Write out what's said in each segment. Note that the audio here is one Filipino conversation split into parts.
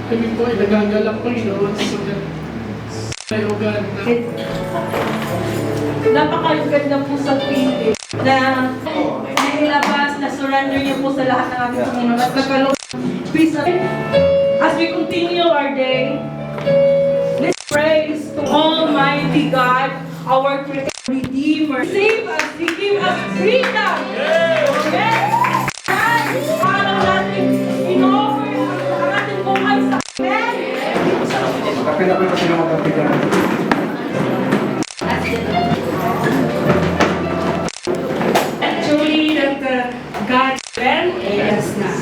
Kami po ay nagagalak, Panginoon, sa kayogan na Napakaganda po sa Pilipinas na nilabas, na surrender niyo po sa lahat ng ating Panginoon at nagkaroon peace. As we continue our day, let's praise to Almighty God, our Redeemer. Save us, He give us freedom. Yes! Araw natin, in-offer ang ating buhay sa Amen. Kapit na po yung sila magkapitan. Truly that God's will is na.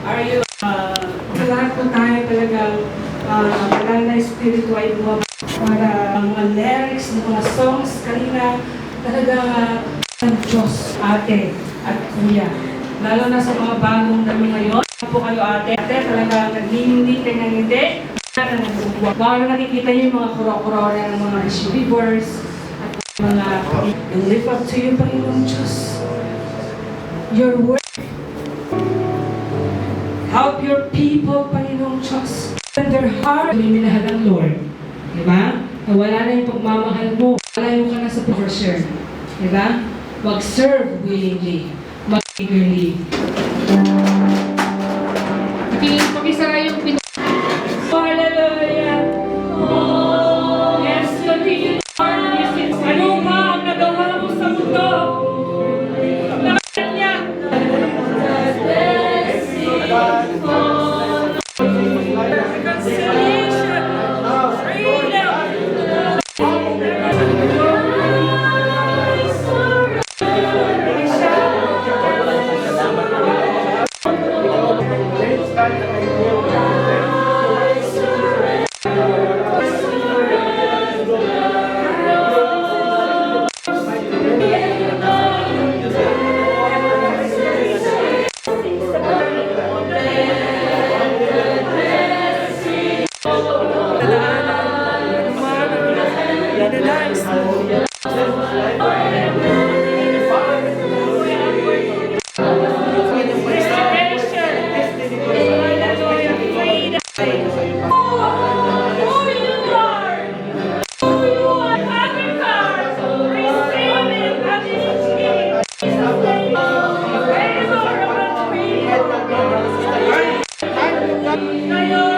Are you, sa lahat po tayo talagang wala na espiritu ay buwag para mga lyrics ng mga songs kanina talagang ang Diyos, ate at kuya. Lalo na sa mga bagong dami ngayon. Po kayo ate, talagang naglilindi kayo ng hindi. Baka nakikita niyo yung mga kuro-kuro ng mga believers at mga lift up to you, Panginoon Diyos. Your word. Help your people, Panginoon Diyos. And their heart. Minahal ang Lord. Diba? Na wala na yung pagmamahal mo. Malayo ka na sa pressure. Diba? Mag-serve willingly. Mag-eagerly. Pag-isara yung Hallelujah! Oh, yes, continue, Lord. Ano ba ang nagawa mo sa mundo? Nakakan niya. Reconciliation. Freedom. Ngayon,